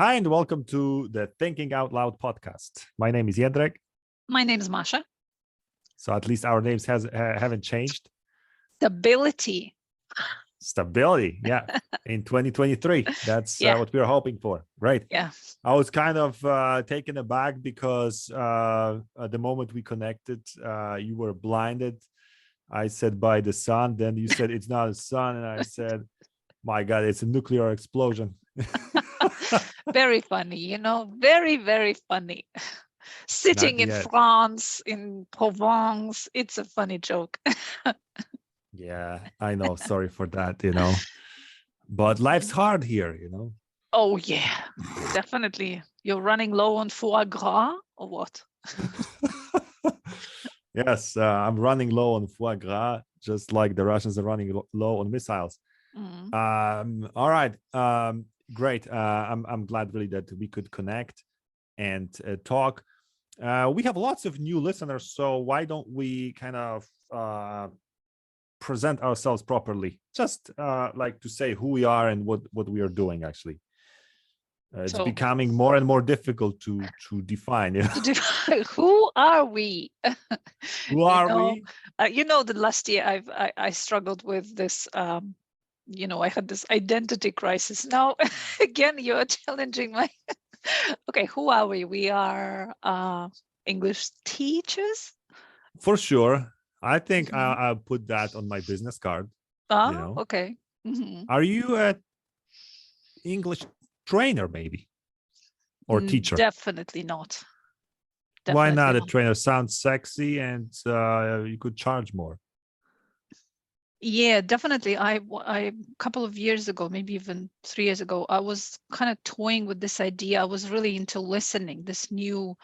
Hi, and welcome to the Thinking Out Loud podcast. My name is Jędrek. My name is Masha. So at least our names haven't changed. Stability. Stability, yeah. In 2023, that's what we're hoping for, right? Yeah. I was kind of taken aback because at the moment we connected, you were blinded. I said by the sun, then you said it's not a sun, and I said, my God, it's a nuclear explosion. Very funny, very, very funny. Sitting in France, in Provence, it's a funny joke. Yeah, I know. Sorry for that, but life's hard here, Oh, yeah, definitely. You're running low on foie gras or what? Yes, I'm running low on foie gras, just like the Russians are running low on missiles. All right. Great. I'm glad really that we could connect and talk. We have lots of new listeners, so why don't we kind of present ourselves properly? Just like to say who we are and what we are doing. Actually, it's becoming more and more difficult to define. Who are we? Who are we? The last year I struggled with this. I had this identity crisis. Now, again, you're challenging my. Okay, who are we? We are English teachers. For sure. I think I'll put that on my business card. Okay. Are you a English trainer, maybe? Or teacher? Definitely not. Why not? A trainer sounds sexy and you could charge more. Yeah, definitely. I a couple of years ago, maybe even 3 years ago, I was kind of toying with this idea. I was really into listening, this new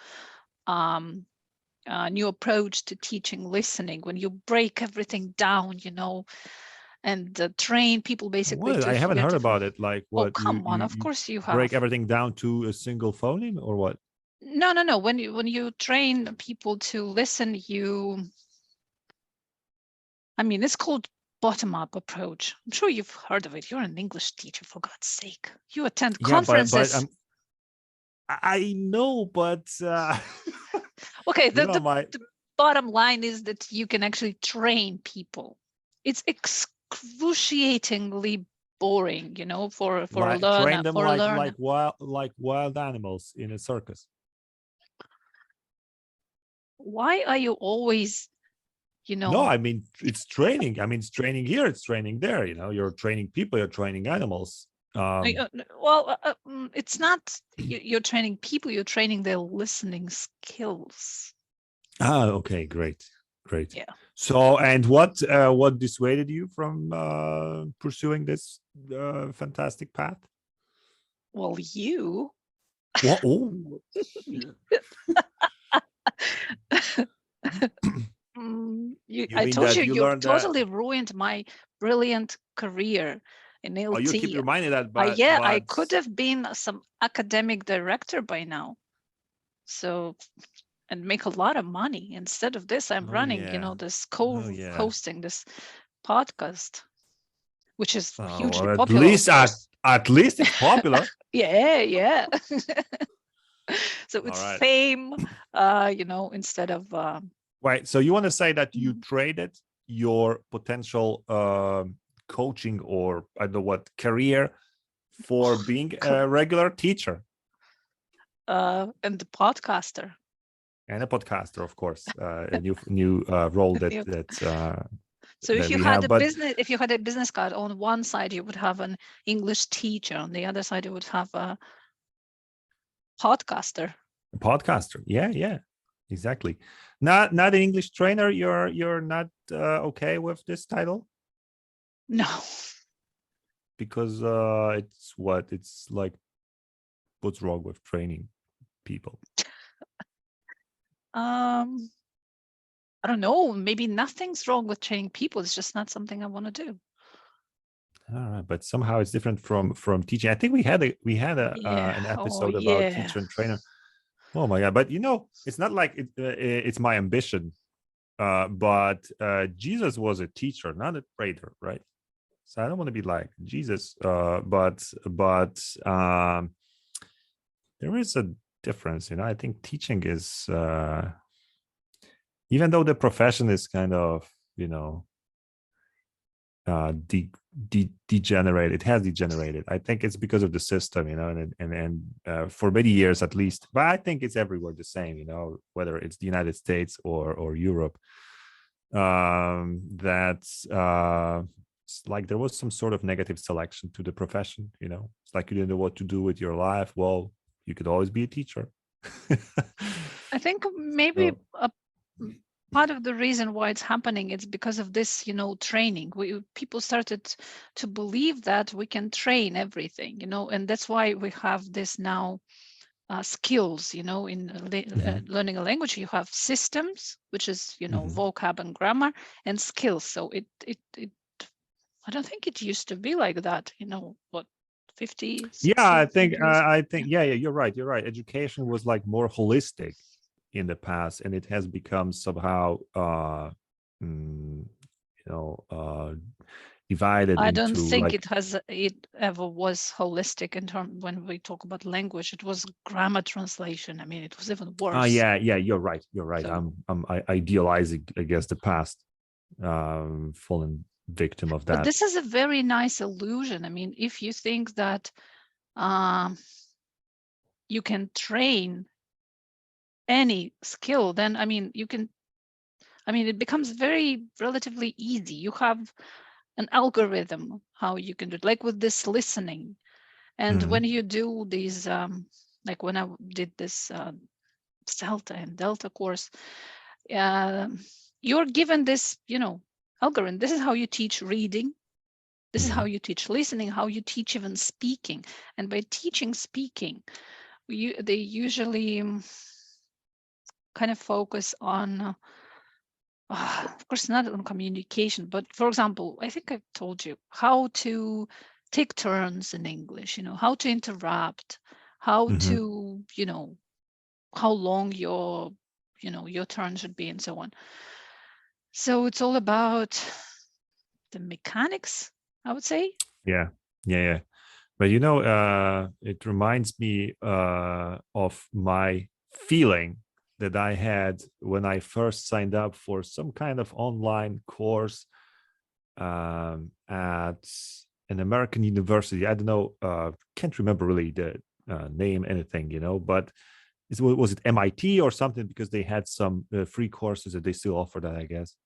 approach to teaching listening, when you break everything down, and train people basically. What? I haven't heard about it. Like what? Oh, come on! Of course you have. Break everything down to a single phoneme, or what? No. When you train people to listen, it's called bottom-up approach. I'm sure you've heard of it. You're an English teacher, for God's sake. You attend conferences. But I know, but okay. The bottom line is that you can actually train people. It's excruciatingly boring, for a learner. Train them like wild animals in a circus. Why are you always? No, I mean, it's training. I mean, it's training here, it's training there. You're training people, you're training animals. It's not you're training people, you're training their listening skills. Okay, great. Yeah. So, and what dissuaded you from pursuing this fantastic path? Well, you. What? Oh. I told you totally ruined my brilliant career in LT. Oh, you keep reminding that, but I could have been some academic director by now, and make a lot of money. Instead of this, I'm running, this hosting this podcast, which is hugely popular. At least it's popular. yeah. So it's fame, instead of. Right. So you want to say that you traded your potential coaching, or I don't know what, career for being a regular teacher? And the podcaster. And a podcaster, of course, a new role that. So if you had if you had a business card, on one side you would have an English teacher, on the other side you would have a podcaster. A podcaster, yeah, exactly. Not an English trainer. You're not okay with this title? No. Because it's like, what's wrong with training people? I don't know. Maybe nothing's wrong with training people. It's just not something I want to do. All right, but somehow it's different from teaching. I think we had an episode about teacher and trainer. Oh my God! But it's not like it's my ambition. But Jesus was a teacher, not a trader, right? So I don't want to be like Jesus. But there is a difference, I think teaching is, even though the profession is kind of, degenerated, it has degenerated. I think it's because of the system, and for many years at least, but I think it's everywhere the same, whether it's the United States or Europe, that's it's like there was some sort of negative selection to the profession. It's like you didn't know what to do with your life. Well, you could always be a teacher. I think maybe a part of the reason why it's happening is because of this, training. People started to believe that we can train everything, and that's why we have this now skills, in learning a language. You have systems, which is, vocab and grammar, and skills. So it I don't think it used to be like that, what, 50, 60 I think years? yeah, you're right. Education was like more holistic in the past, and it has become somehow divided I don't into think like, it ever was holistic in terms when we talk about language. It was grammar translation. I mean, it was even worse. yeah, you're right. So, I'm idealizing, I guess, the past, fallen victim of that. but this is a very nice illusion. I mean, if you think that you can train any skill, then it becomes very relatively easy. You have an algorithm how you can do it, like with this listening. And when you do these, like when I did this Celta and Delta course, you're given this, algorithm. This is how you teach reading. This is how you teach listening, how you teach even speaking. And by teaching speaking, they usually kind of focus on, of course, not on communication, but for example, I think I've told you how to take turns in English, how to interrupt, how to, how long your turn should be and so on. So it's all about the mechanics, I would say. Yeah. But it reminds me of my feeling that I had when I first signed up for some kind of online course at an American university. I don't know, can't remember really the name, anything, but was it MIT or something, because they had some free courses that they still offer that, I guess.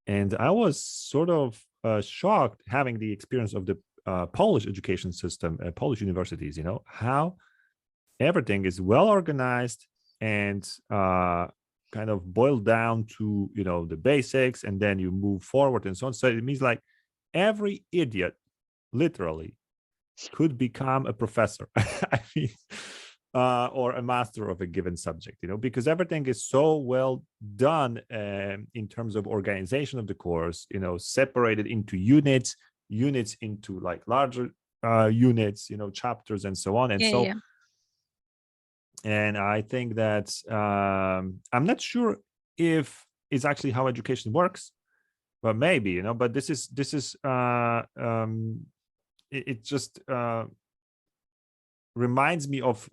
And I was sort of shocked having the experience of the Polish education system, Polish universities, how everything is well organized and kind of boiled down to, the basics, and then you move forward and so on. So it means like every idiot literally could become a professor. I mean, or a master of a given subject, because everything is so well done in terms of organization of the course, separated into units into like larger units, chapters and so on. And and I think that I'm not sure if it's actually how education works, but maybe, but this is it just reminds me of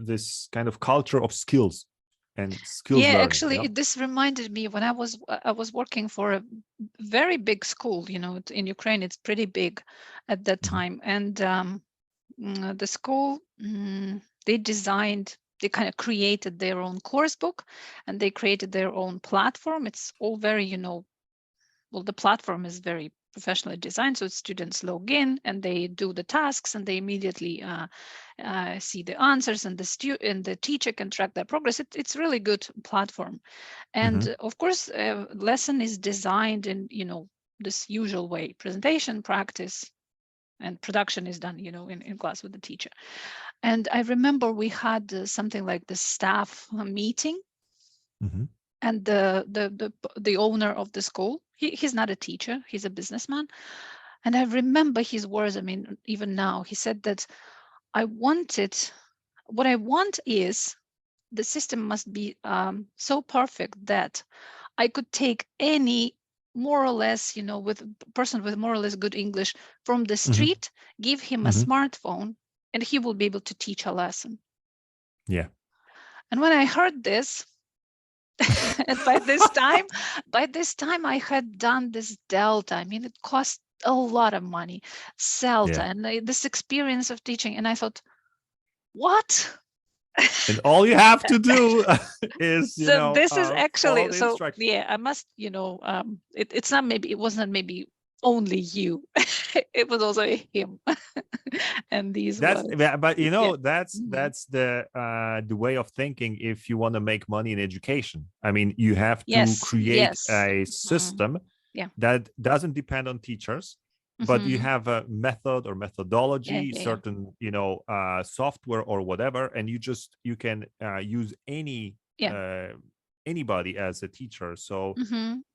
this kind of culture of skills and skills learning. Actually, this reminded me when I was working for a very big school. In Ukraine, it's pretty big at that time, and the school they kind of created their own course book, and they created their own platform. It's all very, well, the platform is very professionally designed, so students log in and they do the tasks, and they immediately see the answers, and the teacher can track their progress. It's really good platform, and of course, lesson is designed in this usual way: presentation, practice, and production is done in class with the teacher. And I remember we had something like the staff meeting, and the owner of the school, he's not a teacher, he's a businessman. And I remember his words. I mean, even now, he said that what I want is the system must be so perfect that I could take any more or less, with a person with more or less good English from the Mm-hmm. street, give him a Mm-hmm. smartphone, and he will be able to teach a lesson. Yeah. And when I heard this, and by this time I had done this Delta. I mean, it cost a lot of money, CELTA, Yeah. and this experience of teaching. And I thought, what? And all you have to do is, So this is follow actually, the so instructions. yeah, I must, it's not maybe, it wasn't maybe only you. It was also him. And these That's, words. but Yeah. that's the way of thinking if you want to make money in education. I mean, you have to Yes, create yes. a system Yeah. that doesn't depend on teachers, but you have a method or methodology, Yeah. certain software or whatever, and you can use anybody as a teacher. So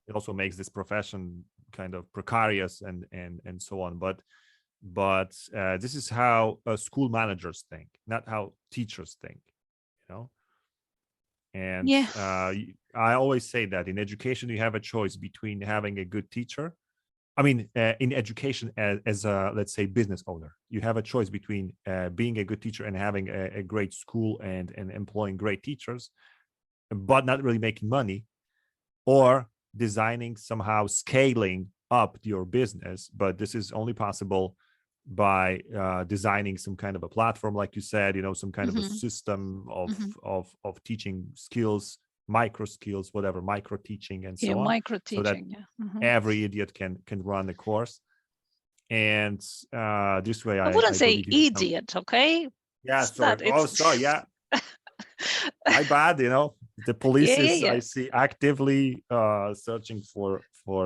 it also makes this profession kind of precarious and so on. But this is how school managers think, not how teachers think, and Yeah. I always say that in education you have a choice between having a good teacher. I mean, in education as a, let's say, business owner, you have a choice between being a good teacher and having a great school and employing great teachers, but not really making money, or designing, somehow scaling up your business. But this is only possible by designing some kind of a platform, like you said, some kind of a system of teaching skills, micro skills, whatever, micro teaching and so on, micro so that teaching. every idiot can run the course. And this way I wouldn't I say believe idiot, okay? Yeah, It's sorry. not, Oh, sorry. Yeah, my bad. The police is, I see, actively searching for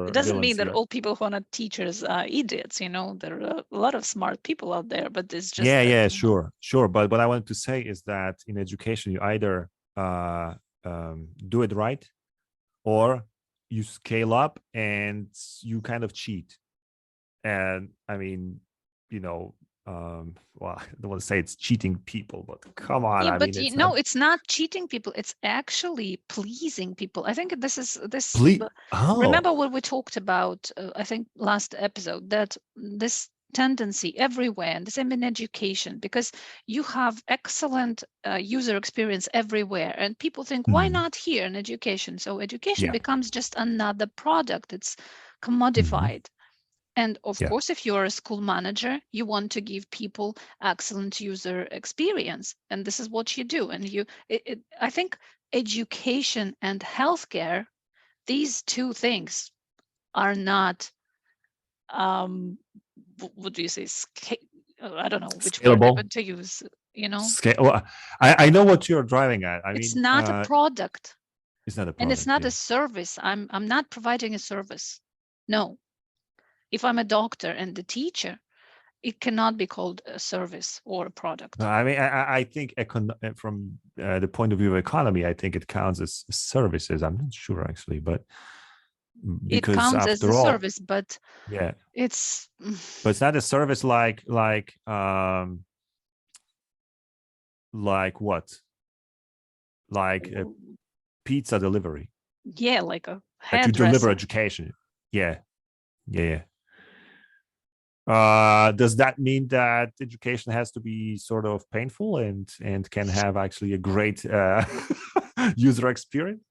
It doesn't mean villains that here. all people who are not teachers are idiots. There are a lot of smart people out there, but it's just Yeah, sure. But what I wanted to say is that in education, you either do it right, or you scale up and you kind of cheat. And I mean, well, I don't want to say it's cheating people, but come on. Yeah, I but mean, it's no, not. it's not cheating people. It's actually pleasing people. I think this is this. Oh, Remember what we talked about? I think last episode, that this tendency everywhere, and the same in education, because you have excellent user experience everywhere, and people think, why not here in education? So education becomes just another product. It's commodified. And of course, if you're a school manager, you want to give people excellent user experience, and this is what you do. And I think education and healthcare, these two things are not, what do you say? I don't know which word scalable. to use. Well, I know what you're driving at. It's not a product. It's not a product, and it's not a service. I'm not providing a service. No. If I'm a doctor and a teacher, it cannot be called a service or a product. I mean, I think from the point of view of economy, I think it counts as services. I'm not sure actually, but because it counts after as a all, service, but it's not a service like what? Like a pizza delivery. Yeah, like a that you deliver education. Yeah. Does that mean that education has to be sort of painful and can have actually a great user experience?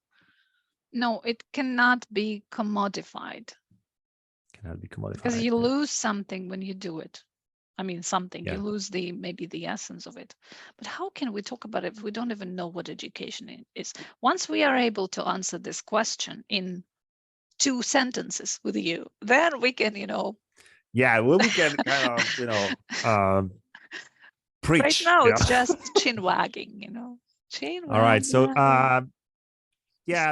No, it cannot be commodified. Because you lose something when you do it. I mean, something, you lose maybe the essence of it. But how can we talk about it if we don't even know what education is? Once we are able to answer this question in 2 sentences with you, then we can, Yeah, well, we can kind of, preach. Right now, it's just chin wagging, chin wagging. All right, so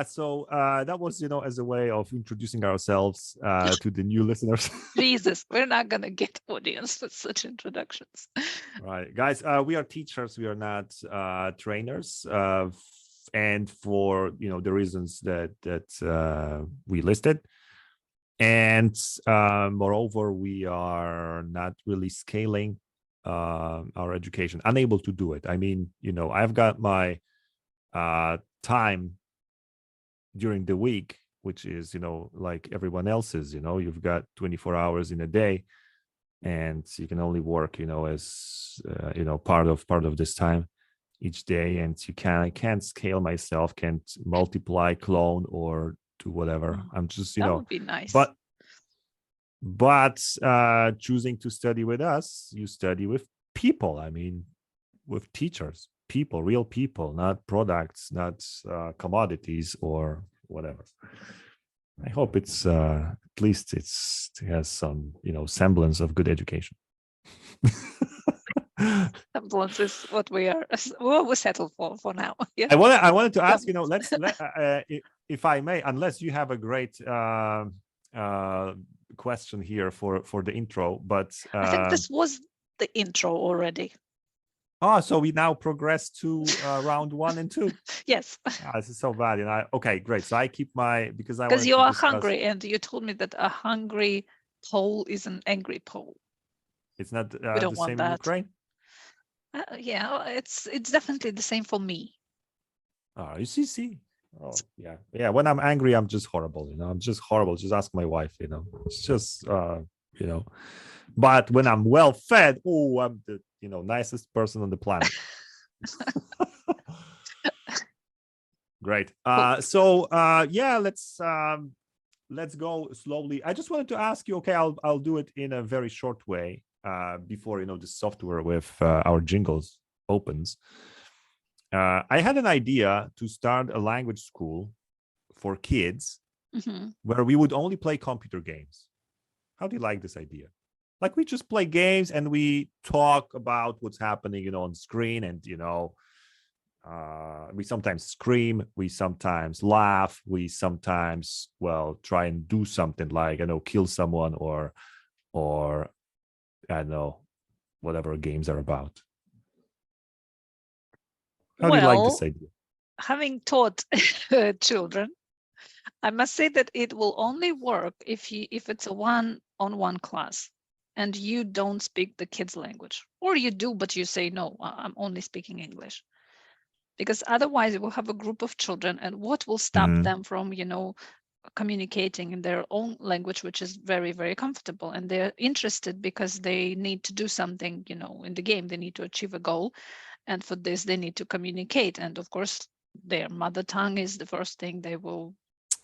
so that was, as a way of introducing ourselves to the new listeners. Jesus, we're not gonna get audience with such introductions. Right, guys, we are teachers. We are not trainers, and for the reasons that we listed. And moreover, we are not really scaling our education, unable to do it. I mean, I've got my time during the week which is, like everyone else's. You've got 24 hours in a day, and you can only work, as part of this time each day, and I can't scale myself, can't multiply, clone, or do whatever. I'm just, that would be nice. But choosing to study with us, you study with people. I mean, with teachers, people, real people, not products, not commodities or whatever. I hope it's at least it has some, semblance of good education. Semblance is what we settle for now. Yeah. I wanted to ask, if I may, unless you have a great question here for the intro, but I think this was the intro already. Oh, so we now progress to round 1 and 2. Yes. This is so bad. Okay, great. So I keep because you are hungry, and you told me that a hungry Pole is an angry Pole. It's not we don't the want same that. in Ukraine. Yeah, it's definitely the same for me. Oh, you see. Oh, yeah. When I'm angry, I'm just horrible. I'm just horrible. Just ask my wife. It's just But when I'm well fed, I'm the nicest person on the planet. Great. So let's go slowly. I just wanted to ask you. Okay, I'll do it in a very short way before the software with our jingles opens. I had an idea to start a language school for kids where we would only play computer games. How do you like this idea? Like, we just play games and we talk about what's happening, on screen, and we sometimes scream, we sometimes laugh, we sometimes try and do something like kill someone or I don't know, whatever games are about. How do you like this idea? Having taught children, I must say that it will only work if it's a one-on-one class and you don't speak the kids' language, or you do, but you say, no, I'm only speaking English. Because otherwise, we'll have a group of children, and what will stop them from, communicating in their own language, which is very, very comfortable, and they're interested because they need to do something, in the game. They need to achieve a goal, and for this, they need to communicate. And of course, their mother tongue is the first thing they will.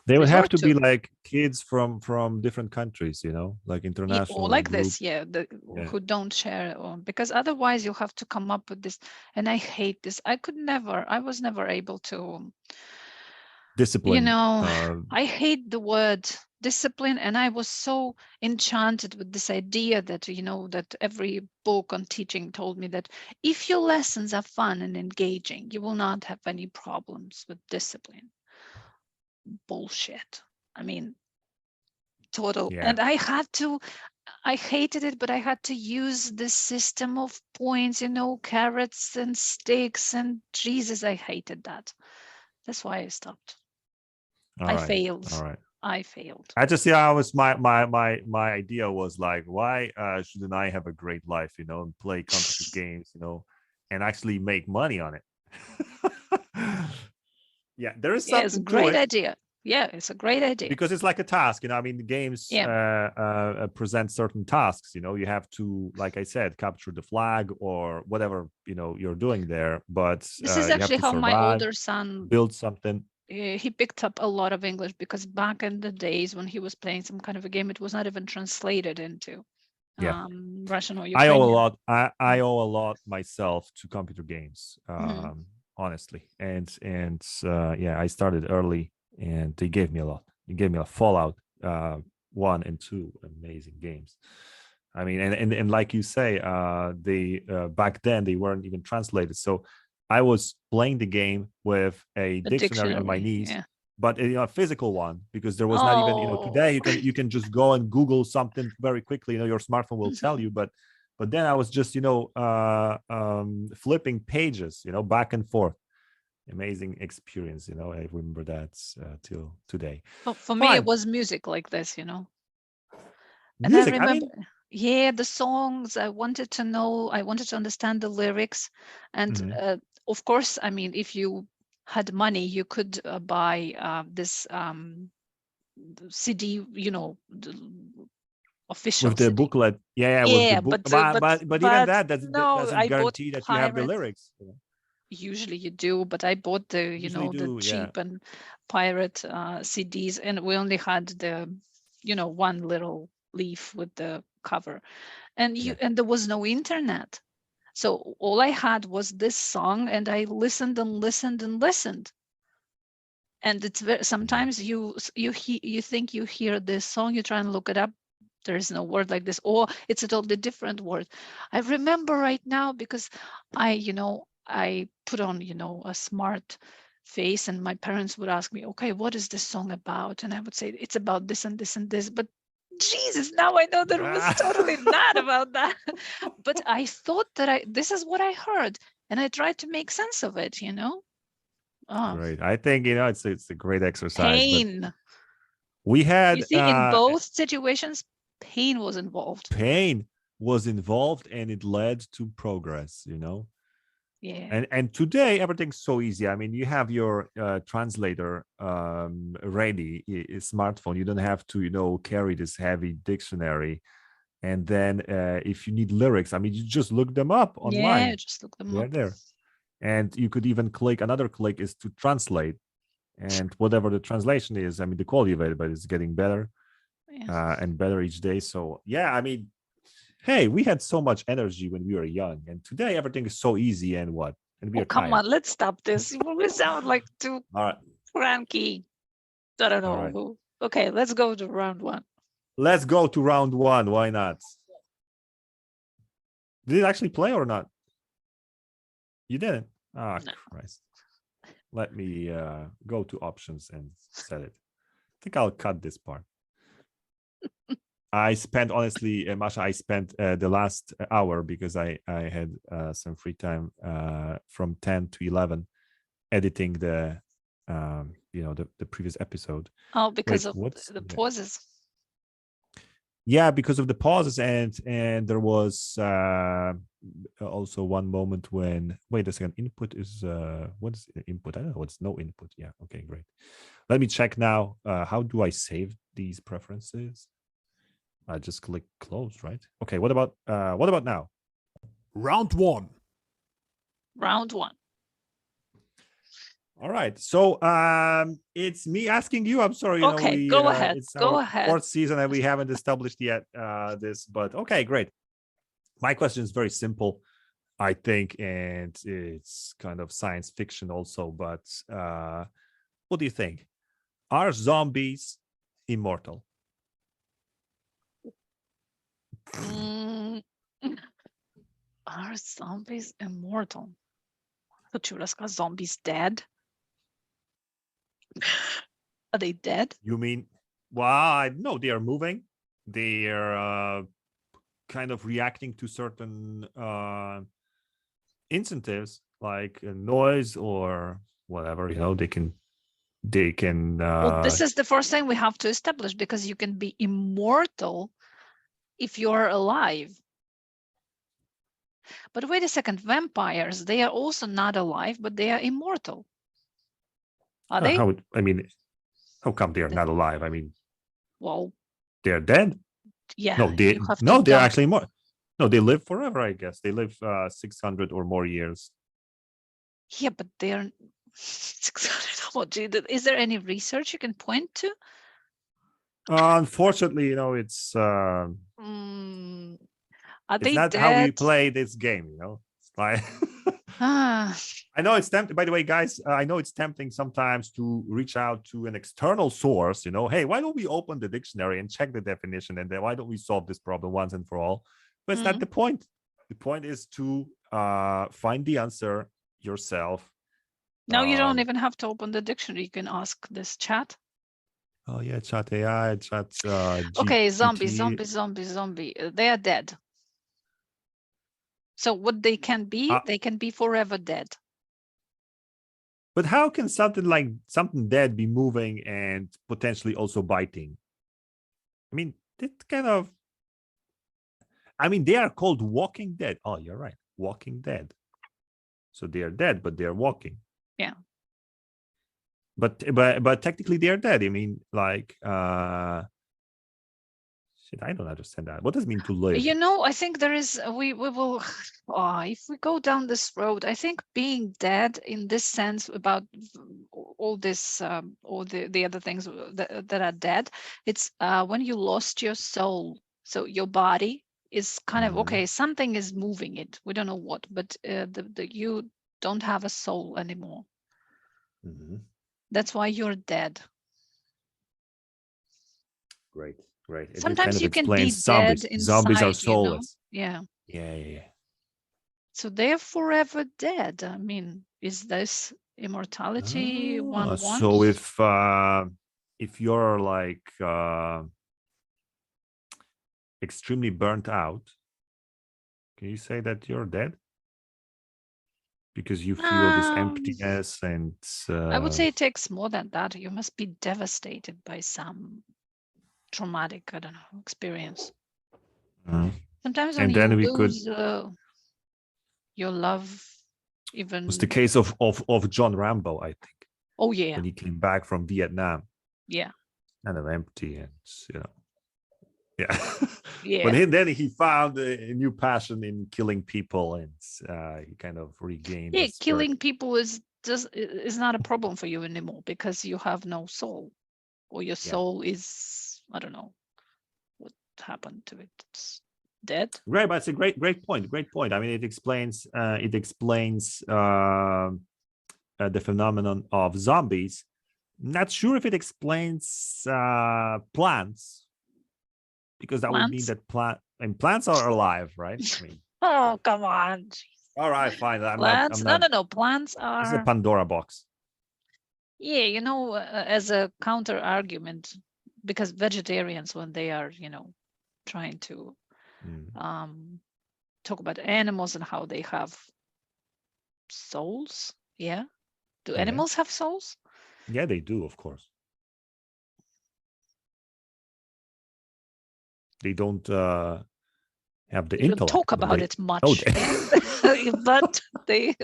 They would have to be like kids from different countries, like international. Or like this, who don't share, because otherwise you'll have to come up with this. And I hate this. I was never able to. Discipline. I hate the word discipline, and I was so enchanted with this idea that, that every book on teaching told me that if your lessons are fun and engaging, you will not have any problems with discipline. Bullshit. I mean, total. Yeah. And I hated it, but I had to use this system of points, carrots and sticks, and Jesus, I hated that. That's why I stopped. I failed. All right. I failed. I just I was my idea was like, why shouldn't I have a great life, and play computer games, and actually make money on it? Yeah, there is something. It's a great idea. Yeah, it's a great idea. Because it's like a task, I mean, the games present certain tasks, you have to, like I said, capture the flag or whatever, you're doing there. But this is actually how my older son build something. He picked up a lot of English, because back in the days when he was playing some kind of a game, it was not even translated into Russian or Ukrainian. I owe a lot myself to computer games, honestly. And I started early, and they gave me a lot. They gave me a Fallout 1 and 2, amazing games. I mean, and like you say, they back then they weren't even translated. So I was playing the game with a dictionary on my knees, but a physical one, because there was not even, today you can just go and Google something very quickly. Your smartphone will tell you. But then I was just flipping pages, back and forth. Amazing experience, I remember that till today. For me, it was music like this, And music, I remember, the songs. I wanted to know. I wanted to understand the lyrics, and of course, I mean, if you had money, you could buy this CD, the official With the CD. booklet, with the book, but even that doesn't I bought guarantee that you have the pirate. lyrics. Usually you do, but I bought the the cheap and pirate CDs, and we only had the one little leaf with the cover, and and there was no internet, so all I had was this song, and I listened and listened and listened. And it's sometimes you think you hear this song, you try and look it up, there is no word like this, or it's a totally different word. I remember right now because I put on a smart face, and my parents would ask me, okay, what is this song about? And I would say it's about this and this and this, but Jesus, now I know that it was totally not about that. But I thought that this is what I heard, and I tried to make sense of it. Great. I think it's a great exercise. Pain. But we had, you see, in both situations, pain was involved. Pain was involved, and it led to progress. Yeah. And today everything's so easy. I mean, you have your translator ready, a smartphone. You don't have to carry this heavy dictionary. And then if you need lyrics, I mean, you just look them up online. Yeah, just look them up. They're there. And you could even another click is to translate. And whatever the translation is, I mean, the quality of it is getting better and better each day. So, yeah, I mean, hey, we had so much energy when we were young. And today everything is so easy and what? And we are come tired. on, let's stop this. We sound like too cranky. I don't know. Right. Okay, let's go to round one. Let's go to round one. Why not? Did it actually play or not? You didn't? Ah, no. Christ. Let me go to options and set it. I think I'll cut this part. I spent, honestly, Masha, I spent the last hour because I had some free time from 10 to 11 editing the previous episode. Oh, because of the pauses. Yeah, because of the pauses, and there was also one moment when, wait a second, input is what is input? I don't know. It's no input. Yeah, okay, great. Let me check now. How do I save these preferences? I just click close, right? Okay, what about now? Round one. Round one. All right, so it's me asking you. I'm sorry, okay, go ahead. It's go our ahead. Fourth season, and we haven't established yet this, but okay, great. My question is very simple, I think, and it's kind of science fiction also. But what do you think? Are zombies immortal? Are zombies immortal? I thought you were asking, are zombies dead? Are they dead? You mean, well, no, they are moving. They are kind of reacting to certain incentives like noise or whatever. They can. Well, this is the first thing we have to establish, because you can be immortal if you're alive. But wait a second, vampires, they are also not alive, but they are immortal. Are they? How come they are not alive? I mean, well, they're dead. Yeah. They're actually more. No, they live forever, I guess. They live 600 or more years. Yeah, but they're 600 or more. Is there any research you can point to? Unfortunately, it's are it's they not dead? how we play this game. It's like I know it's tempting. By the way, guys, I know it's tempting sometimes to reach out to an external source. Hey, why don't we open the dictionary and check the definition, and then why don't we solve this problem once and for all? But it's not the point. The point is to find the answer yourself. No, you don't even have to open the dictionary. You can ask this chat. Oh yeah, chat AI, chat. Okay, zombie. They are dead. So what they can be, they can be forever dead. But how can something dead be moving and potentially also biting? I mean, it kind of. I mean, they are called walking dead. Oh, you're right, walking dead. So they are dead, but they are walking. Yeah. But technically they are dead. I mean, like, shit, I don't understand that. What does it mean to live? You know, I think there is, we will, if we go down this road, I think being dead in this sense about all this, all the other things that are dead, it's when you lost your soul. So your body is kind of, okay, something is moving it. We don't know what, but you don't have a soul anymore. That's why you're dead. Great. It Sometimes kind of you can be zombies. dead inside, Zombies are soulless. Yeah. Yeah. So they're forever dead. I mean, is this immortality one wants? So if you're like extremely burnt out, can you say that you're dead? Because you feel this emptiness and I would say it takes more than that. You must be devastated by some traumatic, I don't know, experience. Sometimes when you lose your love, even... It was the case of John Rambo, I think. Oh, yeah. When he came back from Vietnam. Yeah. Kind of empty and, you know. Yeah. But then he found a new passion in killing people, and he kind of regained. Yeah, killing people is not a problem for you anymore because you have no soul, or your soul is, I don't know what happened to it. It's dead. Right, but it's a great point. I mean, it explains the phenomenon of zombies. Not sure if it explains plants. Because that would mean that plants are alive, right? I mean, oh, come on. All right, fine. Plants? No. Plants are... This is a Pandora box. Yeah, you know, as a counter argument, because vegetarians, when they are, you know, trying to talk about animals and how they have souls. Yeah. Do animals have souls? Yeah, they do, of course. They don't have the intellect. Don't talk about it much, but they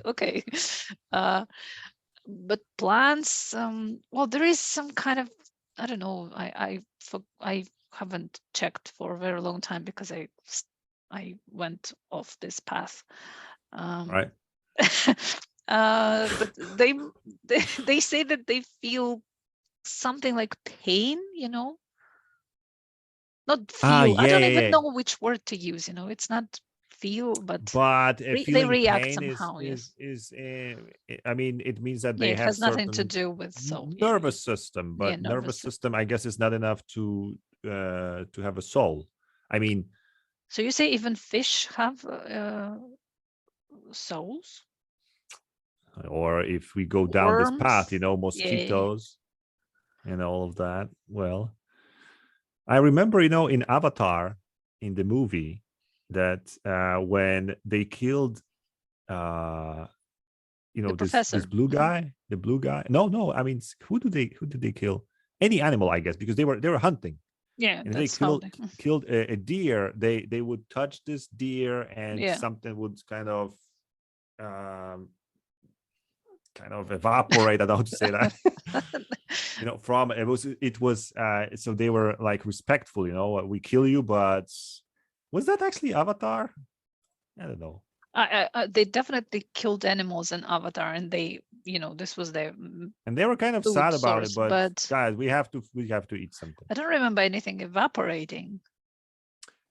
but plants. Well, there is some kind of, I don't know. I haven't checked for a very long time because I went off this path. Right. But they say that they feel something like pain. You know. Not feel. I don't even know which word to use. You know, it's not feel, but they react somehow. I mean, it means that they have has nothing to do with soul. Nervous system, but nervous system, I guess, is not enough to have a soul. I mean, so you say even fish have souls? Or if we go down this path, you know, mosquitoes and all of that. Well, I remember, you know, in Avatar, in the movie, that when they killed, you know, this blue guy, the blue guy. No. I mean, who did they kill? Any animal, I guess, because they were hunting. Yeah, and they killed a deer. They would touch this deer, and something would kind of evaporate. I don't say that. You know, from it was so they were like respectful, you know, we kill you, but was that actually Avatar? I don't know. They definitely killed animals in Avatar, and they, you know, this was their, and they were kind of sad about it, but guys, we have to eat something. I don't remember anything evaporating.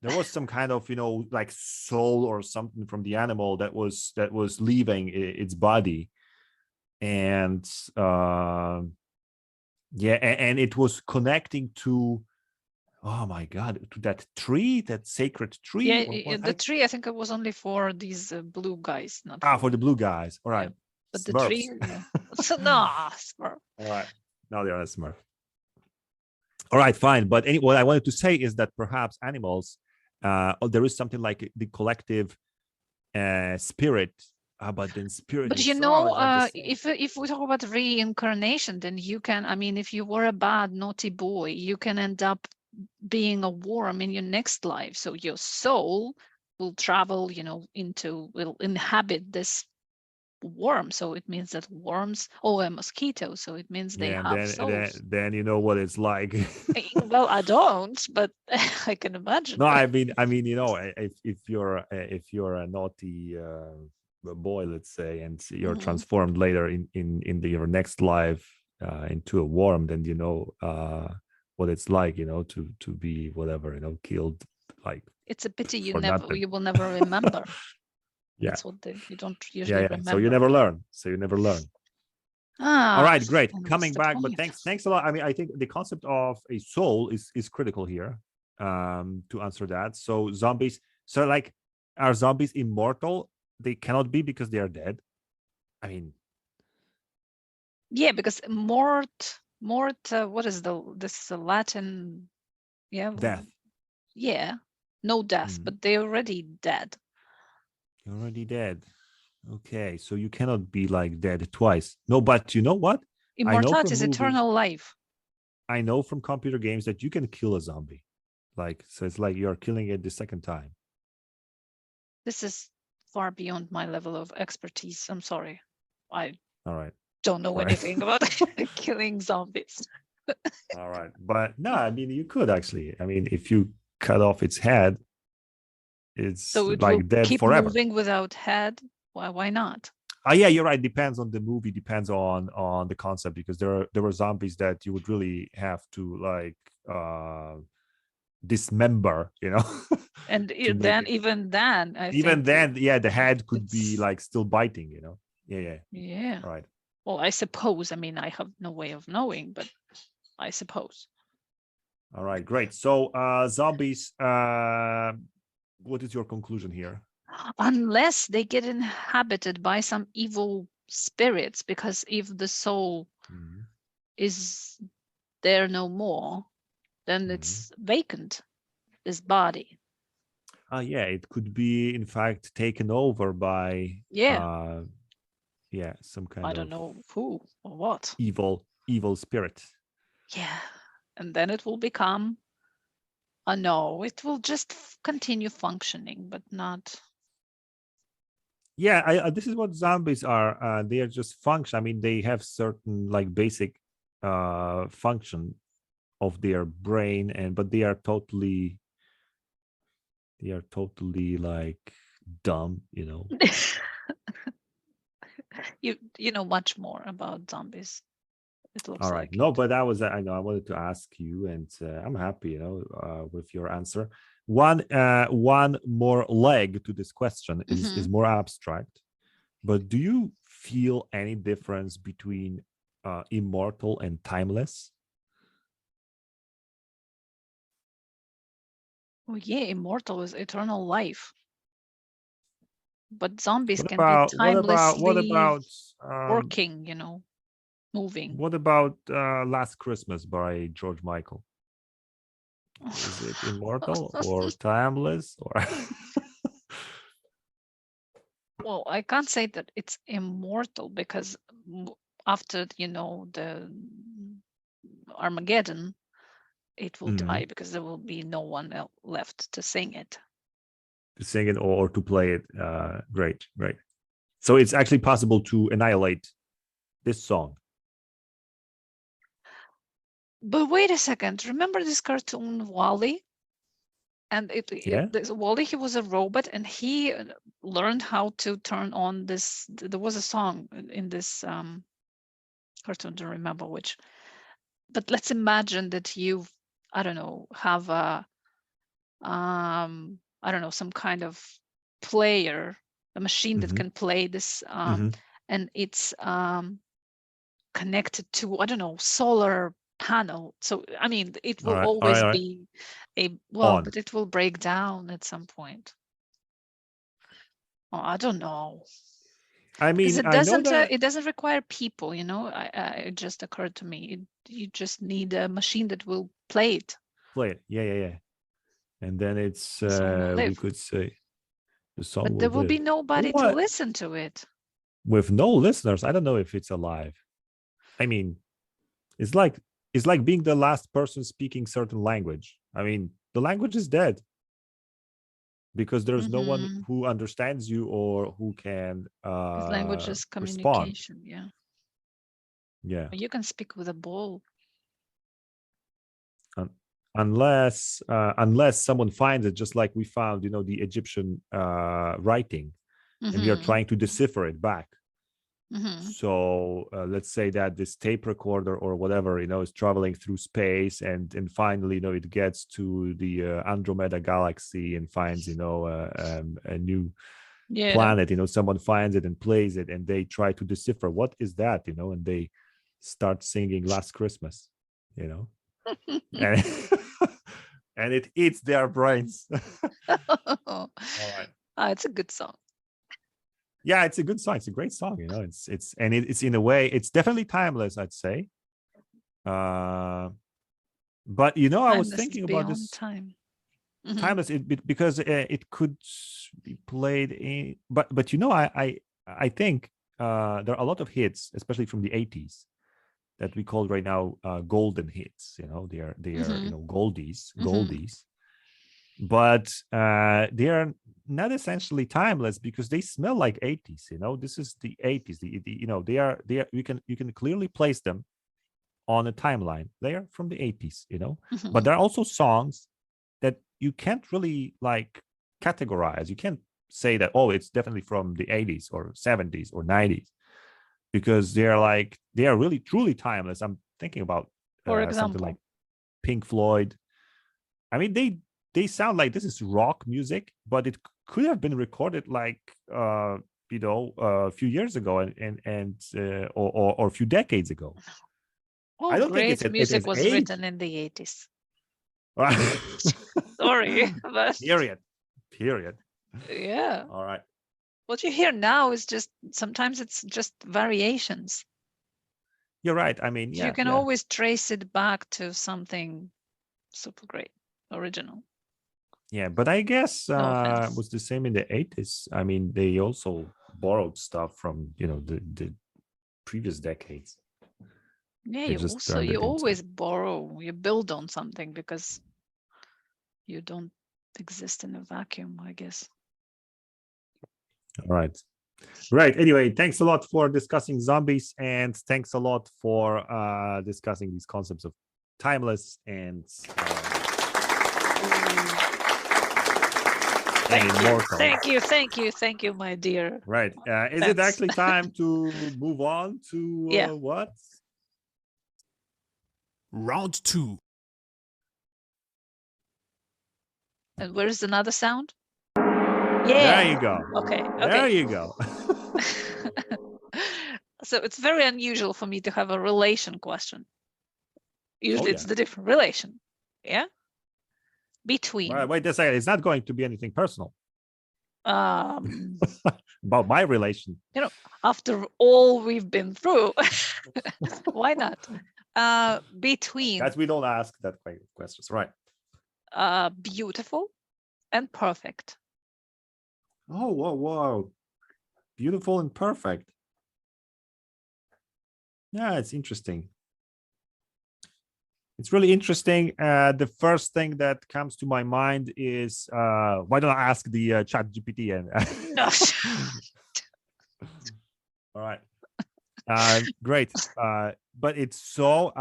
There was some kind of, you know, like soul or something from the animal that was leaving its body, and and it was connecting to, oh my God, to that tree, that sacred tree. Yeah, the tree, I think it was only for these blue guys, not for the blue guys. All right. But Smurfs. The tree, no, Smurf. All right. No, they're not Smurf. All right, fine. But what I wanted to say is that perhaps animals, there is something like the collective spirit. But then spirit. But you know, if we talk about reincarnation, then you can. I mean, if you were a bad, naughty boy, you can end up being a worm in your next life. So your soul will travel, you know, will inhabit this worm, so it means that worms, a mosquito, so it means they Yeah, and have souls. then you know what it's like. Well, I don't, but I can imagine. No, I mean, you know, if you're a naughty boy, let's say, and you're transformed later in your next life into a worm, then you know what it's like, you know, to be whatever, you know, killed like It's a pity you nothing. will never remember. Yeah. That's what you don't usually remember. So you never learn. All right, great. Coming back, but thanks a lot. I mean, I think the concept of a soul is critical here to answer that. So zombies, so like, are zombies immortal? They cannot be because they are dead. I mean, yeah, because mort, what is this Latin? Yeah, death. Yeah, no death, but they're already dead. You're already dead. Okay, so you cannot be like dead twice. No, but you know what? Immortality is eternal life. I know from computer games that you can kill a zombie. Like, so it's like you're killing it the second time. This is far beyond my level of expertise. I'm sorry. All right. Don't know anything about killing zombies. All right. But no, I mean, you could actually. I mean, if you cut off its head, it's so it like will dead keep forever. Moving without head. Why not? Yeah, you're right. Depends on the movie, depends on the concept, because there were zombies that you would really have to like dismember, you know. And then even then, yeah, the head could be like still biting, you know. Yeah. All right. Well, I suppose. I mean, I have no way of knowing, but I suppose. All right, great. So zombies, what is your conclusion here? Unless they get inhabited by some evil spirits, because if the soul is there no more, then it's vacant, this body. Yeah, it could be in fact taken over by some kind of, I don't know who or what, evil spirit. Yeah, and then it will become no, it will just continue functioning, but not. Yeah, this is what zombies are. They are just function. I mean, they have certain like basic function of their brain, but they are totally like dumb, you know. You know much more about zombies, it looks. All right. Like no, but that was, I know, I wanted to ask you, and I'm happy, you know, with your answer. One more leg to this question is more abstract, but do you feel any difference between immortal and timeless? Oh yeah, immortal is eternal life, but zombies What can about, be timelessly what about working, you know, moving. What about Last Christmas by George Michael? Is it immortal or timeless or? Well, I can't say that it's immortal, because after, you know, the Armageddon, it will die, because there will be no one left to sing it. To sing it or to play it. Great. So it's actually possible to annihilate this song. But wait a second, remember this cartoon WALL-E? And WALL-E, he was a robot, and he learned how to turn on this. There was a song in this cartoon, don't remember which. But let's imagine that you, I don't know, have a I don't know, some kind of player, a machine that can play this, and it's connected to, I don't know, solar panel. So I mean, it will always be but it will break down at some point. Oh, I don't know. I mean, it doesn't it doesn't require people, you know. It just occurred to me, you just need a machine that will play it. Yeah. And then it's we could say the song, but there will be nobody to listen to it. With no listeners, I don't know if it's alive. I mean, it's like being the last person speaking certain language. I mean, the language is dead. because there's no one who understands you or who can Because language is respond. communication. Yeah. Yeah. You can speak with a ball. Unless someone finds it, just like we found, the Egyptian writing, and we are trying to decipher it back. So let's say that this tape recorder or whatever, is traveling through space, and finally, it gets to the Andromeda galaxy and finds, a new planet. Someone finds it and plays it, and they try to decipher what is that, and they start singing Last Christmas, and, and it eats their brains. All right. It's a good song. Yeah, it's a good song. It's a great song. It's in a way, it's definitely timeless, I'd say. But I was thinking about this time. timeless because it could be played in. But I think there are a lot of hits, especially from the 80s, that we call right now golden hits. They are goldies. But they are not essentially timeless because they smell like 80s. This is the 80s. They are you can clearly place them on a timeline. They are from the 80s. But there are also songs that you can't really categorize. You can't say that, oh, it's definitely from the 80s or 70s or 90s, because they are really truly timeless. I'm thinking about for example, something like Pink Floyd. I mean, they sound like this is rock music, but it could have been recorded a few years ago and or a few decades ago. I don't think music was written in the 80s. Sorry, but period. Yeah. All right. What you hear now is sometimes it's just variations. You're right. I mean, you can always trace it back to something super great, original. Yeah, but I guess it was the same in the 80s. I mean, they also borrowed stuff from, the previous decades. Yeah, you always borrow, you build on something because you don't exist in a vacuum, I guess. All right. Right. Anyway, thanks a lot for discussing zombies, and thanks a lot for discussing these concepts of timeless and immortal. Thank you, my dear. Right. Is it actually time to move on to what? Round 2. And where is another sound? Yeah. There you go. Okay. There you go. So it's very unusual for me to have a relation question. Usually it's the different relation. Yeah. Between. Wait a second. It's not going to be anything personal. About my relation. After all we've been through, why not? Between. Guys, we don't ask that kind of questions, right? Beautiful and perfect. Oh, whoa. Beautiful and perfect. Yeah, it's interesting. It's really interesting. The first thing that comes to my mind is why don't I ask the chat GPT? And No. All right. Great. But it's so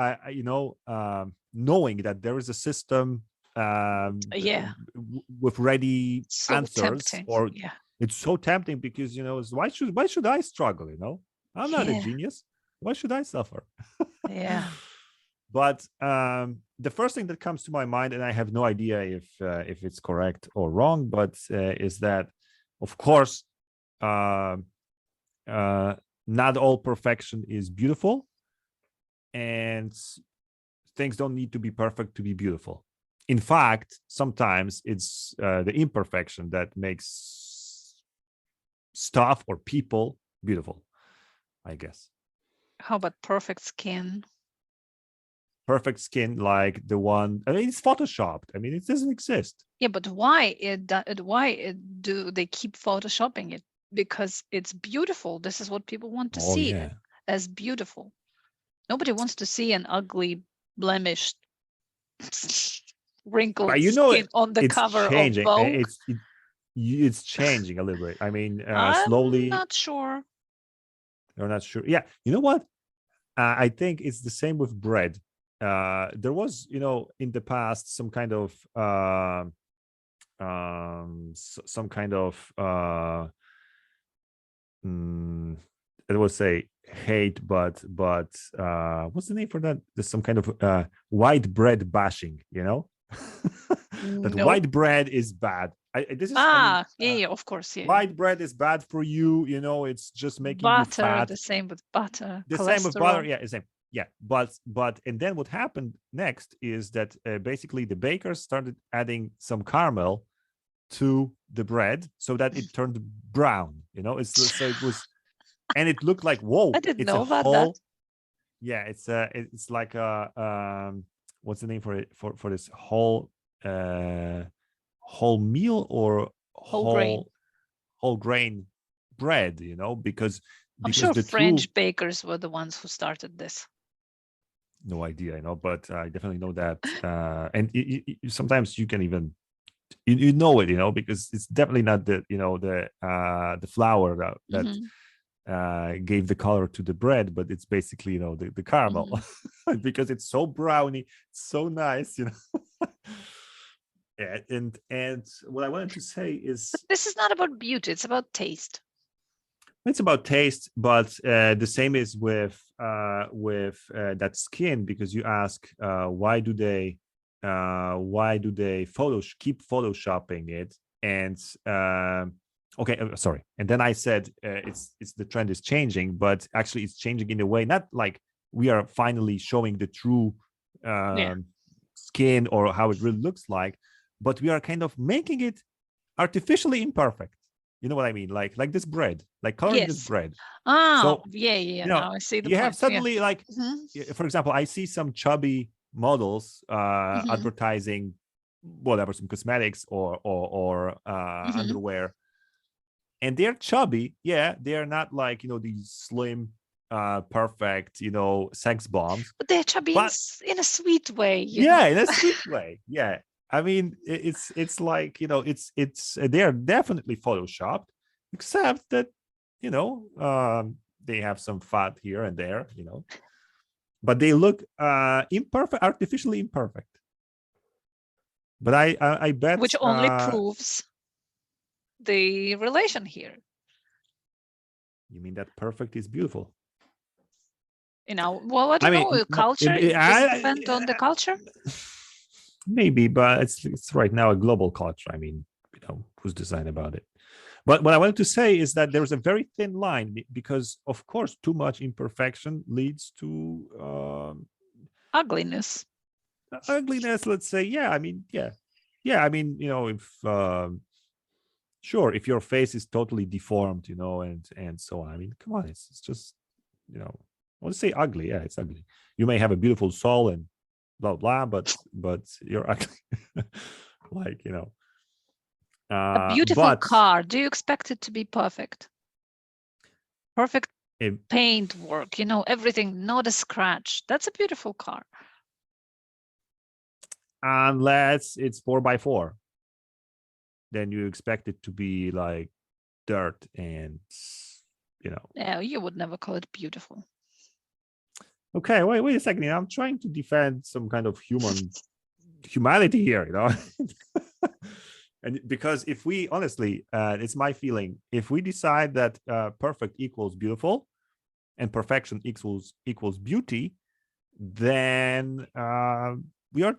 knowing that there is a system with ready answers, tempting. It's so tempting because why should I struggle? I'm not a genius. Why should I suffer? Yeah. But the first thing that comes to my mind, and I have no idea if it's correct or wrong, but is that, of course, not all perfection is beautiful, and things don't need to be perfect to be beautiful. In fact, sometimes it's the imperfection that makes stuff or people beautiful, I guess. How about perfect skin? Perfect skin, like the one. I mean, it's photoshopped. I mean, it doesn't exist. Yeah, but why do they keep photoshopping it? Because it's beautiful. This is what people want to see as beautiful. Nobody wants to see an ugly, blemished, wrinkled skin on the cover of Vogue. it's changing a little bit. I mean, I'm slowly. not sure. You're not sure. Yeah, you know what? I think it's the same with bread. There was, in the past, some kind of some kind of I would say hate, but what's the name for that? There's some kind of white bread bashing, that No. white bread is bad. This is Yeah, of course, yeah. white bread is bad for you. It's just making you Butter, fat. the same with butter. The same with butter, yeah, the same. Yeah, but and then what happened next is that basically the bakers started adding some caramel to the bread so that it turned brown. So it was, and it looked like, whoa, I didn't it's know a about whole. that. Yeah, it's like a what's the name for it for this whole meal or whole grain bread? Because I'm sure the French bakers were the ones who started this. No idea, but I definitely know that. And sometimes you can even you know it, because it's definitely not the the flour that gave the color to the bread, but it's basically the caramel because it's so browny, so nice, and what I wanted to say is, but this is not about beauty, it's about taste. It's about taste, but the same is with that skin, because you ask why do they keep photoshopping it? And okay, sorry. And then I said it's the trend is changing, but actually it's changing in a way not like we are finally showing the true skin or how it really looks like, but we are kind of making it artificially imperfect. You know what I mean? Like this bread, like coloring this bread. Oh, so, yeah. Now I see the you point. have suddenly for example, I see some chubby models advertising whatever, some cosmetics or underwear, and they're chubby. Yeah, they're not like these slim, perfect, sex bombs. But they're chubby in a sweet way. In a sweet way. Yeah. I mean, it's like it's they are definitely photoshopped, except that they have some fat here and there, but they look imperfect, artificially imperfect. But I bet, which only proves the relation here. You mean that perfect is beautiful? Well, I don't know. Culture. Does it depend on the culture? Maybe, but it's right now a global culture. I mean, who's deciding about it? But what I wanted to say is that there's a very thin line, because of course too much imperfection leads to ugliness. Let's say. I mean, if sure, if your face is totally deformed, and so on. I mean, come on, it's just I want to say ugly. Yeah, it's ugly. You may have a beautiful soul and blah blah, but you're ugly. Like a beautiful car. Do you expect it to be perfect? Perfect paint work, everything, not a scratch. That's a beautiful car. Unless it's 4x4, then you expect it to be like dirt and No, you would never call it beautiful. Okay, wait a second. I'm trying to defend some kind of humanity here, and because if we honestly, it's my feeling, if we decide that perfect equals beautiful and perfection equals beauty, then we are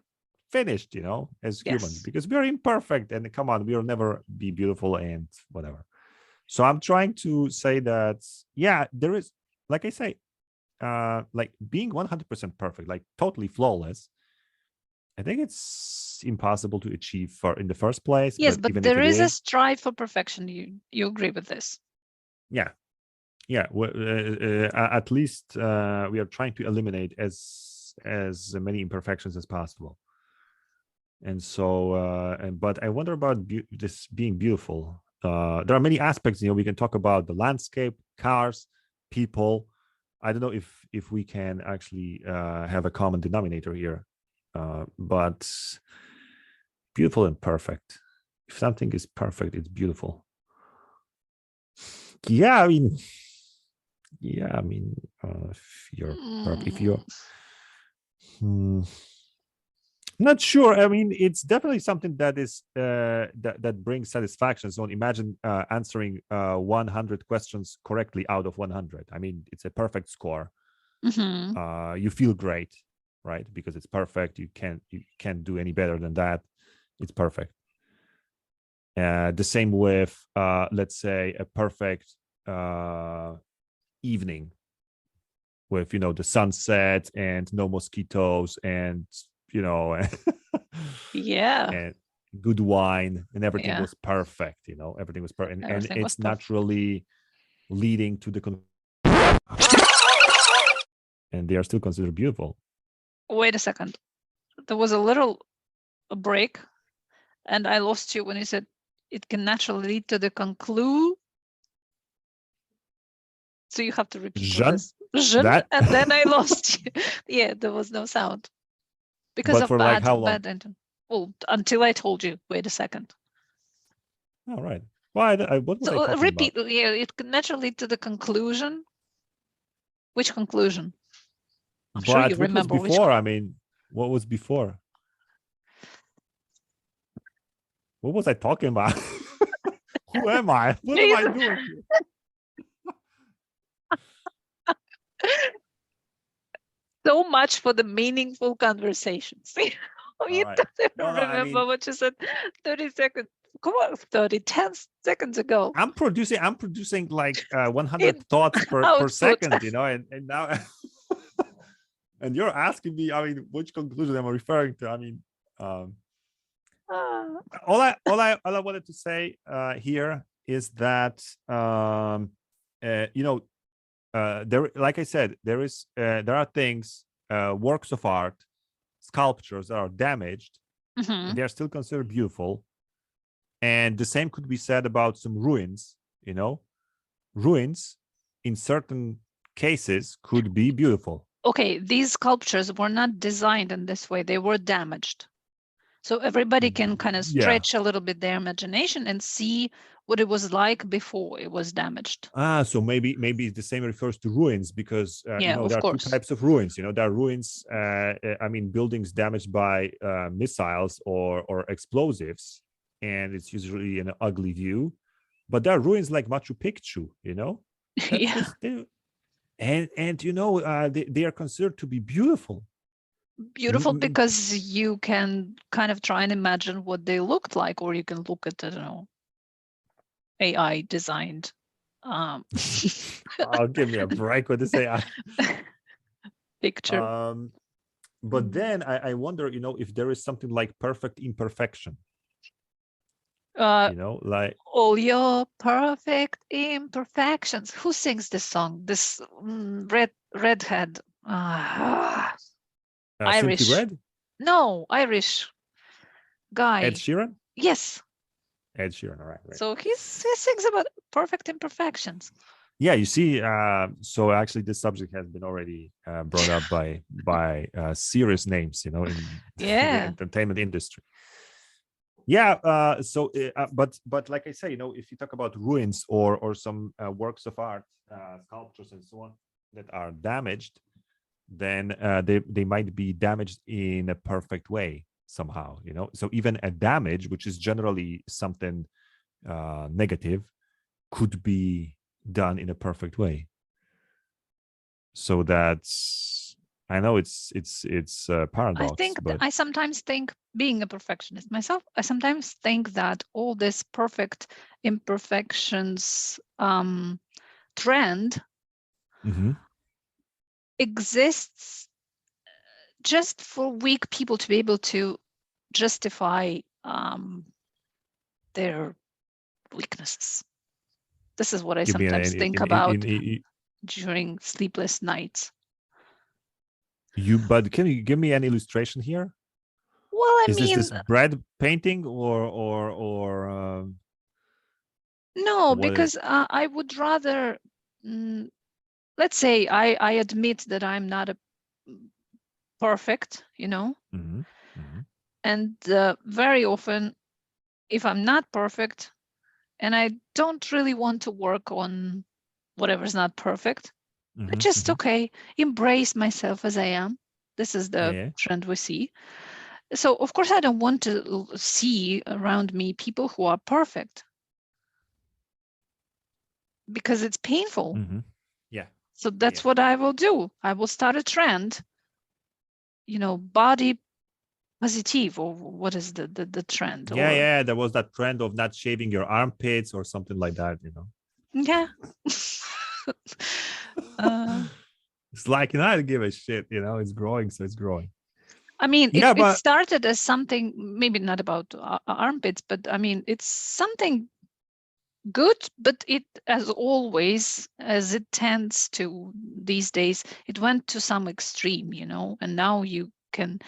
finished, as humans, because we are imperfect, and come on, we will never be beautiful and whatever. So I'm trying to say that, there is, like I say, like being 100% perfect, like totally flawless, I think it's impossible to achieve in the first place. Yes, but there is a strive for perfection. You agree with this? Yeah. At least we are trying to eliminate as many imperfections as possible. And so, but I wonder about this being beautiful. There are many aspects. We can talk about the landscape, cars, people. I don't know if we can actually have a common denominator here, but beautiful and perfect. If something is perfect, it's beautiful. Yeah, I mean, if you're perfect, if you're not sure. I mean, it's definitely something that is that brings satisfaction. So imagine answering 100 questions correctly out of 100. I mean, it's a perfect score. You feel great, right? Because it's perfect. You can't do any better than that. It's perfect. The same with let's say a perfect evening with the sunset and no mosquitoes and Yeah. and good wine and everything Yeah. was perfect. Everything was perfect, and Everything was it's perfect. naturally leading to the and they are still considered beautiful. Wait a second. There was a little break, and I lost you when you said it can naturally lead to the conclude. So you have to repeat this. That? And then I lost you. Yeah, there was no sound because But of for like how long? bad internet. Well, until I told you. Wait a second. All right. Why? What was I talking repeat. about? Yeah, it can naturally lead to the conclusion. Which conclusion? I'm sure you remember. What was before? I mean, what was before? What was I talking about? Who am I? What am I doing here? So much for the meaningful conversations. You Right. don't even No, remember I mean, what you said 30 seconds. Come on, 10 seconds ago. I'm producing like 100 thoughts per second, and now and you're asking me, I mean, which conclusion am I referring to? I mean, all I wanted to say here is that there, like I said, there are things, works of art, sculptures that are damaged, and they are still considered beautiful. And the same could be said about some ruins. Ruins in certain cases could be beautiful. Okay, these sculptures were not designed in this way. They were damaged. So everybody can kind of stretch a little bit their imagination and see what it was like before it was damaged. So maybe the same refers to ruins, because there are two types of ruins. There are ruins, I mean, buildings damaged by missiles or explosives, and it's usually an ugly view. But there are ruins like Machu Picchu, That's they are considered to be beautiful. Beautiful because you can kind of try and imagine what they looked like, or you can look at, I don't know, AI designed. I'll give me a break with this AI picture. But then I wonder, if there is something like perfect imperfection. Like all your perfect imperfections. Who sings this song? This redhead. Irish. Simply Red? No, Irish guy. Ed Sheeran? Yes. Ed Sheeran, all right. So he sings about perfect imperfections. Yeah, you see, so actually this subject has been already brought up by serious names, in the entertainment industry. Yeah, but like I say, if you talk about ruins or some works of art, sculptures and so on that are damaged, then they might be damaged in a perfect way somehow, so even a damage, which is generally something negative, could be done in a perfect way. So that's, I know it's a paradox. I think but I sometimes think, being a perfectionist myself, I sometimes think that all this perfect imperfections trend exists just for weak people to be able to justify their weaknesses. This is what I sometimes think about during sleepless nights. But can you give me an illustration here? Well, is this bread painting or no, because I would rather, let's say I admit that I'm not a perfect, and very often if I'm not perfect and I don't really want to work on whatever's not perfect, I just, okay, embrace myself as I am. This is the trend we see. So, of course, I don't want to see around me people who are perfect because it's painful. Yeah. So that's what I will do. I will start a trend, body positive, or what is the trend? Yeah. There was that trend of not shaving your armpits or something like that, Yeah. It's like, I don't give a shit, it's growing, so it's growing. I mean, it started as something, maybe not about armpits, but I mean, it's something good, but it, as always, as it tends to these days, it went to some extreme, and now you can,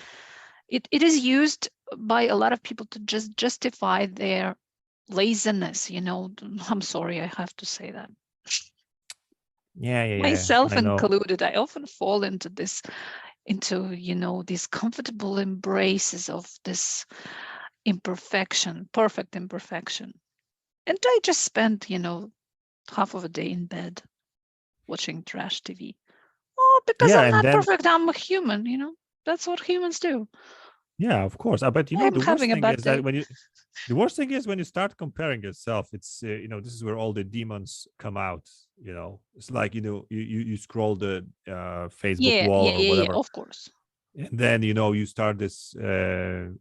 it is used by a lot of people to just justify their laziness, I'm sorry, I have to say that. Yeah. Myself included, I often fall into these comfortable embraces of this imperfection, perfect imperfection. And I just spent, half of a day in bed watching trash TV. Oh, because I'm not perfect, I'm a human, that's what humans do. Yeah, of course. But the worst thing is that the worst thing is when you start comparing yourself, it's this is where all the demons come out. It's like you scroll the Facebook wall or whatever. Yeah, of course. And then you start this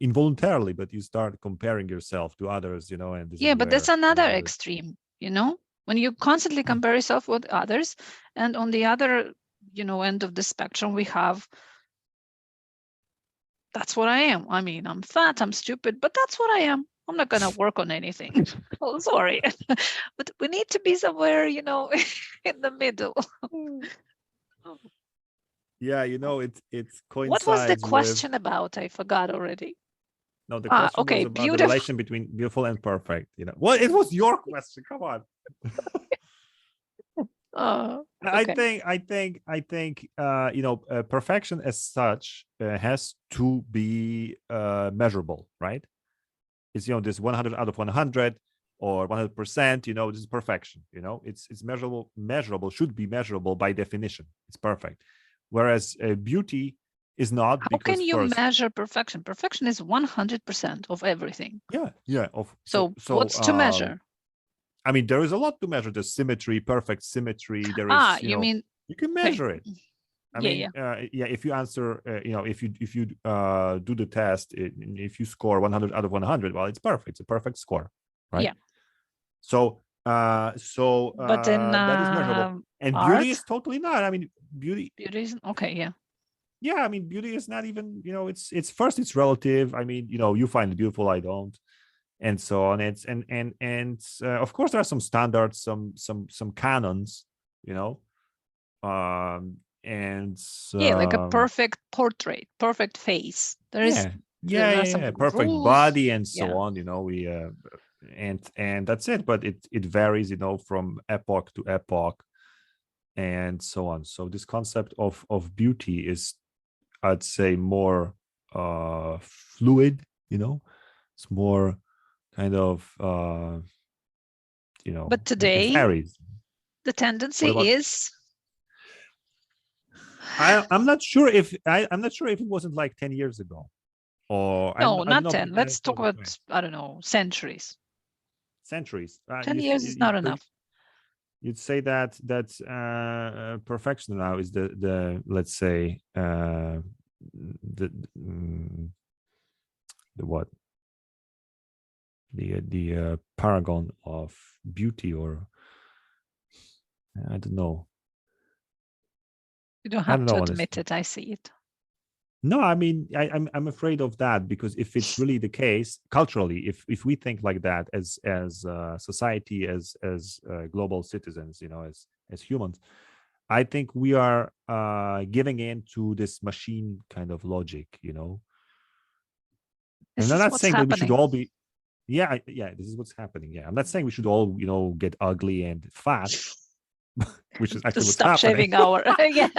involuntarily, but you start comparing yourself to others. And but that's another extreme. When you constantly compare yourself with others, and on the other end of the spectrum we have, that's what I am. I mean, I'm fat, I'm stupid, but that's what I am. I'm not going to work on anything. Oh, sorry. But we need to be somewhere, in the middle. Yeah, it's coincides. What was the question about? I forgot already. No, the question was about the relation between beautiful and perfect. Well, it was your question. Come on. Okay. I think perfection as such has to be measurable, right? It's this 100 out of 100 or 100%. This is perfection. It's measurable, should be measurable by definition. It's perfect. Whereas beauty is not. How can you measure perfection? Perfection is 100% of everything. Yeah. So what's to measure? I mean, there is a lot to measure. The symmetry, perfect symmetry. There is, you mean you can measure it. I mean, if you answer, if you do the test, if you score 100 out of 100, well, it's perfect. It's a perfect score, right? Yeah. So, but then that is measurable, and art? beauty is totally not. I mean, beauty is okay. Yeah. Yeah, I mean, beauty is not even. It's first, it's relative. I mean, you find it beautiful, I don't. And so on. It's and of course there are some standards, some canons, and like a perfect portrait, perfect face. There are perfect rules. body and so on. We and that's it. But it varies, from epoch to epoch, and so on. So this concept of beauty is, I'd say, more fluid. It's more kind of but today it varies. The tendency is I'm not sure if it wasn't like 10 years ago, or no, not 10. Let's talk about, I don't know, centuries. 10 years is not enough. You'd say that perfection now is the let's say the what, the paragon of beauty, or I don't know. You don't have to admit it. I see it. No, I mean, I'm afraid of that, because if it's really the case culturally, if we think like that as society, as global citizens, as humans, I think we are giving in to this machine kind of logic, And I'm not saying that we should all be. Yeah, this is what's happening. Yeah, I'm not saying we should all, get ugly and fat, which is actually what's happening. Stop shaving our yeah.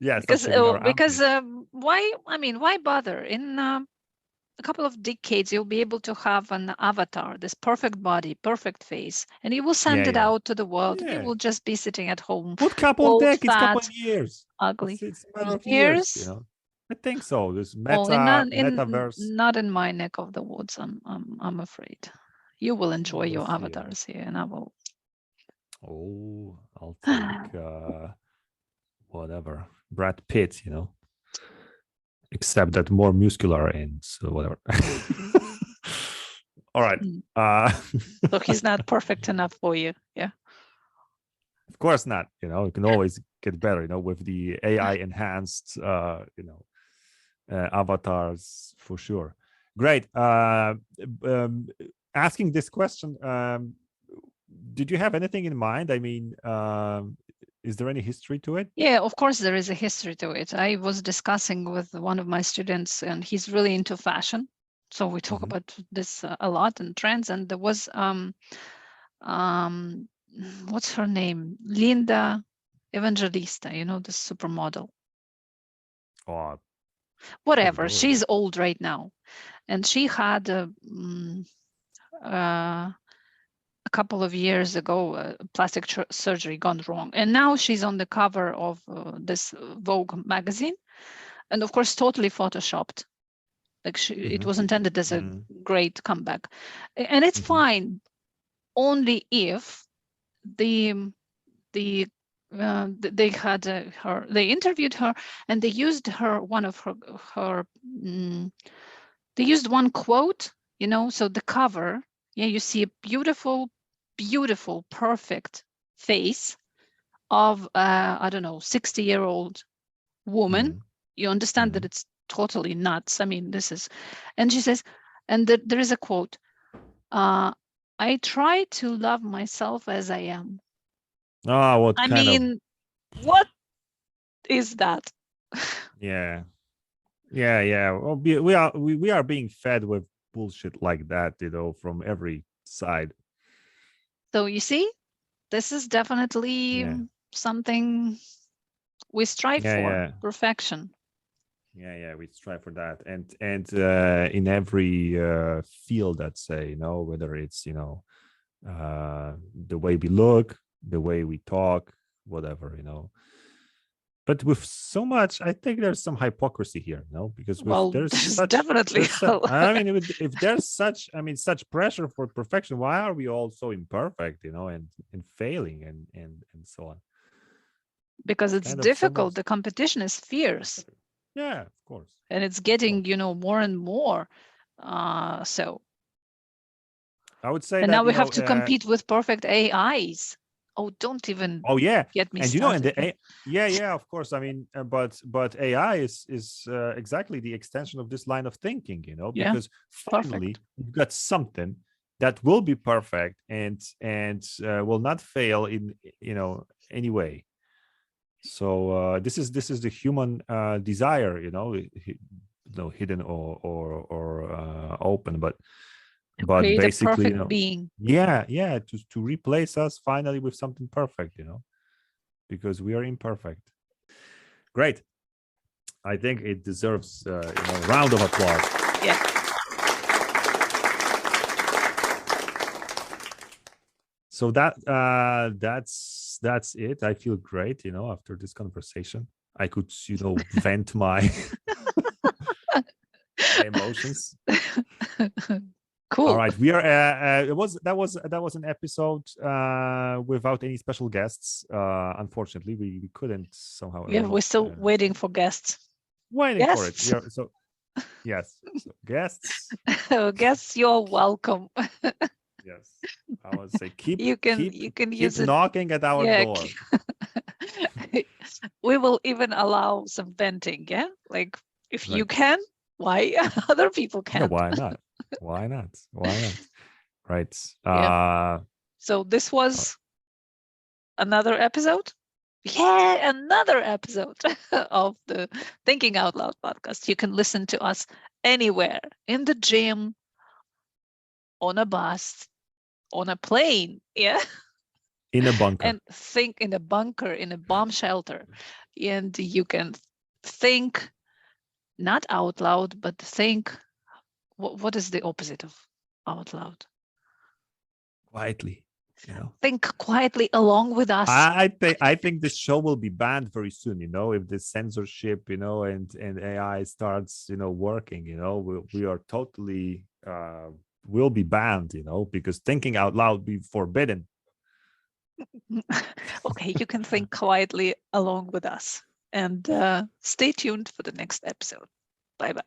Yeah, because why? I mean, why bother? In a couple of decades, you'll be able to have an avatar, this perfect body, perfect face, and you will send it out to the world. And you will just be sitting at home. What couple old, of decades, fat, couple of years? Ugly. It's a matter of years, you know. I think so. This metaverse. Not in my neck of the woods. I'm afraid. You will enjoy your avatars here, and I will. Oh, I'll take whatever, Brad Pitt, you know, except that more muscular and so whatever. All right. So he's not perfect enough for you, yeah? Of course not. You know, you can always get better. You know, with the AI enhanced, avatars for sure. Great. Asking this question. Did you have anything in mind? I mean, is there any history to it? Yeah, of course there is a history to it. I was discussing with one of my students, and he's really into fashion. So we talk about this a lot and trends. And there was what's her name? Linda Evangelista, you know, the supermodel. Oh, whatever. She's old right now, and she had a couple of years ago plastic surgery gone wrong, and now she's on the cover of this Vogue magazine, and of course totally photoshopped. Like it was intended as a great comeback, and it's fine, only if they had her. They interviewed her, and they used her they used one quote, you know. So the cover, yeah, you see a beautiful, perfect face of I don't know, 60-year-old woman. You understand that it's totally nuts. I mean, this is, and she says, and there is a quote, I try to love myself as I am. Oh, what is that? Yeah. Well, we are being fed with bullshit like that, you know, from every side. So you see, this is definitely something we strive for, perfection. Yeah, we strive for that, and in every field, let's say, you know, whether it's, you know, the way we look, the way we talk, whatever, you know. But with so much, I think there's some hypocrisy here, no? Because there's definitely. I mean, if there's such pressure for perfection, why are we all so imperfect, you know, and failing and so on? Because it's difficult. The competition is fierce. Yeah, of course. And it's getting, you know, more and more. So I would say, and now we have to compete with perfect AIs. Oh, don't even. Oh yeah, get me and started. You know, and of course. I mean, but AI is exactly the extension of this line of thinking, you know, because finally you've got something that will be perfect and will not fail in, you know, any way. So this is the human desire, you know, hidden or open, but basically, you know, being. To replace us finally with something perfect, you know, because we are imperfect. Great. I think it deserves you know, a round of applause. Yeah. So that's it. I feel great, you know, after this conversation. I could, you know, vent my emotions. Cool. All right, we are. That was an episode without any special guests. Unfortunately, we couldn't somehow. Yeah, we're still waiting for guests. Waiting for it. Yeah, so yes, so guests. Guests, you're welcome. Yes, I would say keep knocking at our door. We will even allow some venting. Yeah, like if you can, why other people can't? No, why not? Why not? Right. So this was another episode. Yeah, another episode of the Thinking Out Loud podcast. You can listen to us anywhere, in the gym, on a bus, on a plane, in a bunker, and think in a bunker, in a bomb shelter, and you can think not out loud, but think what is the opposite of out loud? Quietly, you know. Think quietly along with us. I think this show will be banned very soon, you know, if the censorship, you know, and AI starts, you know, working, you know, we are totally will be banned, you know, because thinking out loud be forbidden. Okay, you can think quietly along with us, and stay tuned for the next episode. Bye bye.